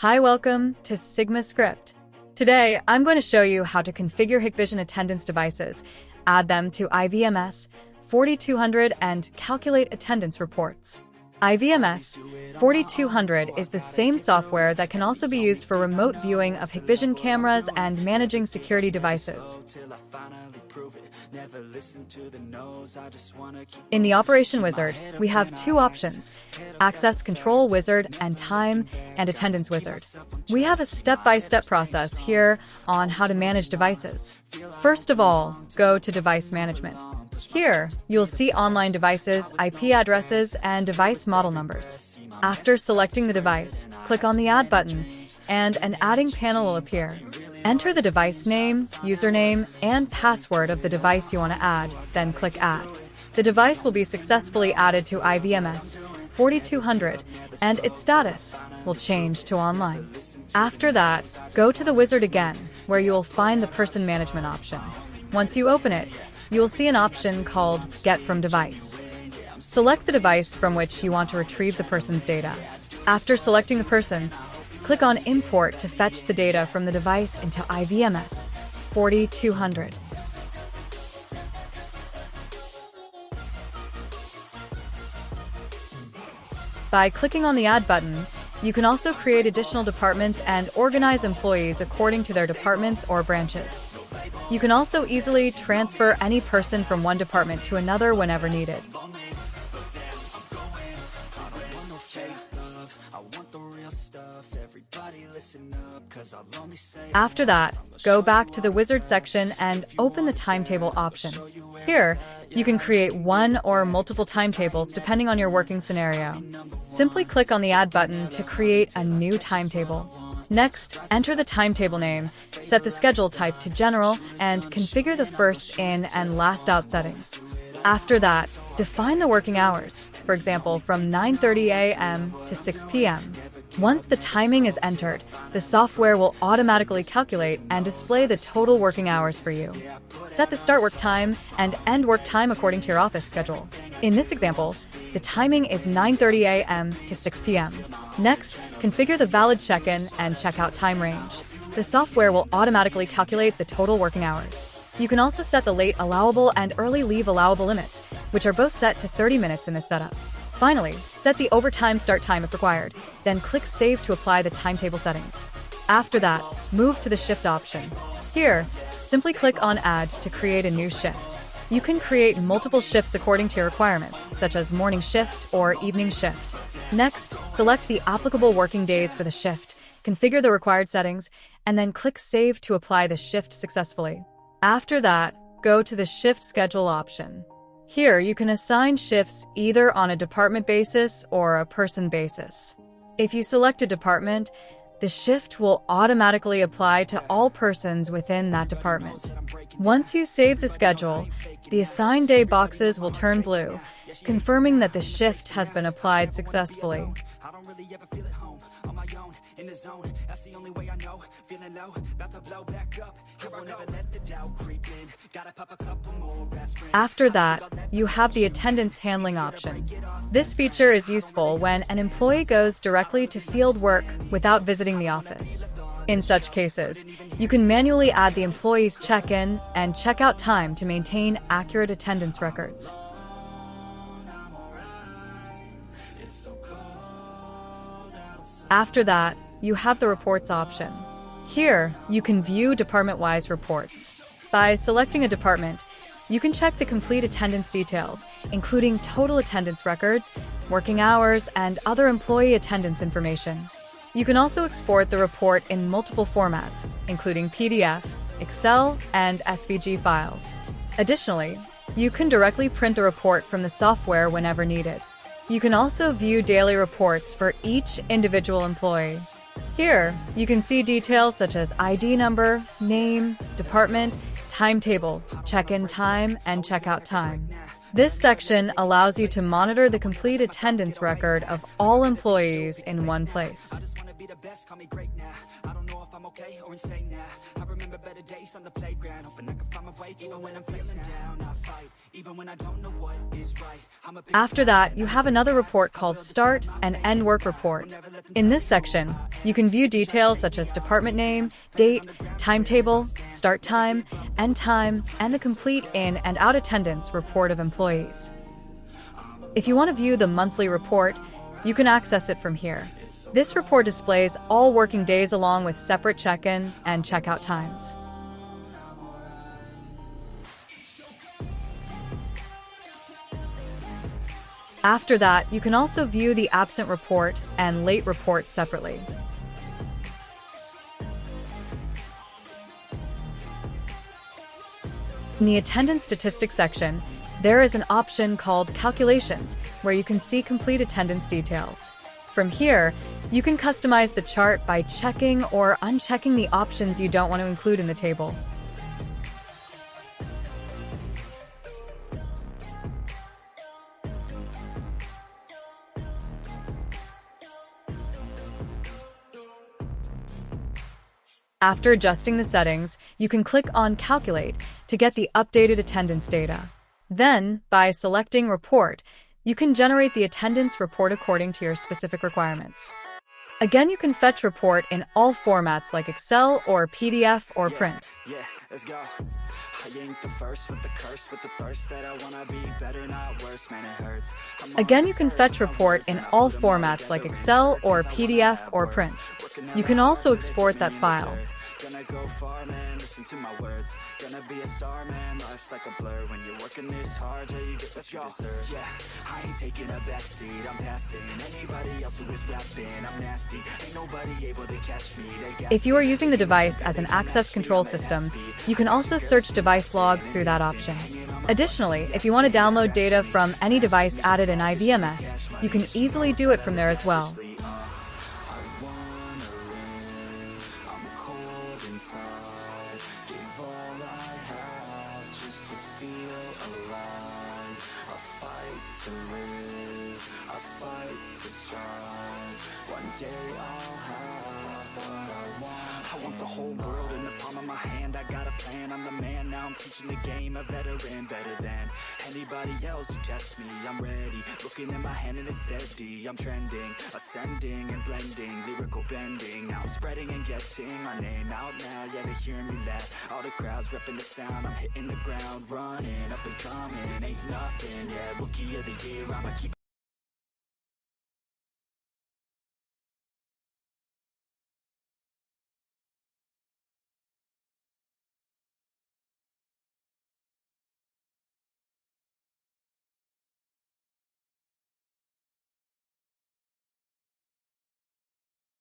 Hi, welcome to Sigma Script. Today, I'm going to show you how to configure Hikvision attendance devices, add them to iVMS-4200, and calculate attendance reports. iVMS-4200 is the same software that can also be used for remote viewing of Hikvision cameras and managing security devices. In the Operation Wizard, we have two options: Access Control Wizard and Time and Attendance Wizard. We have a step-by-step process here on how to manage devices. First of all, go to Device Management. Here, you'll see online devices, IP addresses, and device model numbers. After selecting the device, click on the Add button, and an adding panel will appear. Enter the device name, username, and password of the device you want to add, then click Add. The device will be successfully added to iVMS-4200, and its status will change to online. After that, go to the wizard again, where you will find the Person Management option. Once you open it, you will see an option called Get from Device. Select the device from which you want to retrieve the person's data. After selecting the person's, click on Import to fetch the data from the device into iVMS-4200. By clicking on the Add button, you can also create additional departments and organize employees according to their departments or branches. You can also easily transfer any person from one department to another whenever needed. After that, go back to the wizard section and open the timetable option. Here, you can create one or multiple timetables depending on your working scenario. Simply click on the Add button to create a new timetable. Next, enter the timetable name, set the schedule type to General, and configure the first in and last out settings. After that, define the working hours, for example, from 9:30 a.m. to 6 p.m. Once the timing is entered, the software will automatically calculate and display the total working hours for you. Set the start work time and end work time according to your office schedule. In this example, the timing is 9:30 a.m. to 6 p.m. Next, configure the valid check-in and check-out time range. The software will automatically calculate the total working hours. You can also set the late allowable and early leave allowable limits, which are both set to 30 minutes in this setup. Finally, set the overtime start time if required, then click Save to apply the timetable settings. After that, move to the Shift option. Here, simply click on Add to create a new shift. You can create multiple shifts according to your requirements, such as morning shift or evening shift. Next, select the applicable working days for the shift, configure the required settings, and then click Save to apply the shift successfully. After that, go to the Shift Schedule option. Here, you can assign shifts either on a department basis or a person basis. If you select a department, the shift will automatically apply to all persons within that department. Once you save the schedule, the assigned day boxes will turn blue, confirming that the shift has been applied successfully. After that, you have the attendance handling option. This feature is useful when an employee goes directly to field work without visiting the office. In such cases, you can manually add the employee's check-in and check-out time to maintain accurate attendance records. After that, you have the Reports option. Here, you can view department-wise reports. By selecting a department, you can check the complete attendance details, including total attendance records, working hours, and other employee attendance information. You can also export the report in multiple formats, including PDF, Excel, and SVG files. Additionally, you can directly print the report from the software whenever needed. You can also view daily reports for each individual employee. Here, you can see details such as ID number, name, department, timetable, check-in time, and check-out time. This section allows you to monitor the complete attendance record of all employees in one place. best, call me great now. I don't know if I'm okay or insane now. I remember better days on the playground, hoping I can find my way even when I'm feeling down. I fight even when I don't know what is right. After that, you have another report called Start and End Work Report. In this section, you can view details such as department name, date, timetable, start time, end time, and the complete in and out attendance report of employees. If you want to view the monthly report, you can access it from here. This report displays all working days along with separate check-in and check-out times. After that, you can also view the absent report and late report separately. In the attendance statistics section, there is an option called Calculations, where you can see complete attendance details. From here, you can customize the chart by checking or unchecking the options you don't want to include in the table. After adjusting the settings, you can click on Calculate to get the updated attendance data. Then, by selecting Report, you can generate the attendance report according to your specific requirements. Again, you can fetch report in all formats like Excel or PDF or print. Let's go. I ain't the first with the curse, with the thirst that I wanna be better, not worse, man, it hurts. Again, you can fetch report in all formats like Excel or PDF or print. You can also export that file. Gonna go far, man, listen to my words. Gonna be a star, man, life's like a blur. When you're working this hard, you get what you deserve. Yeah, I ain't taking a backseat, I'm passing anybody else who is rapping. I'm nasty, ain't nobody able to catch me. If you are using the device as an access control system, you can also search device logs through that option. Additionally, if you want to download data from any device added in iVMS, you can easily do it from there as well. To live, I fight to strive. One day I'll have what I want. I want the whole world in the palm of my hand. I got a plan, I'm the man. Now I'm teaching the game, a veteran, better than anybody else who tests me. I'm ready, looking at my hand and it's steady. I'm trending, ascending and blending, lyrical bending. Now I'm spreading and getting my name out now. Yeah, they're hearing me laugh. All the crowds repping the sound. I'm hitting the ground, running, up and coming. Ain't nothing, yeah, rookie of the year. I'ma keep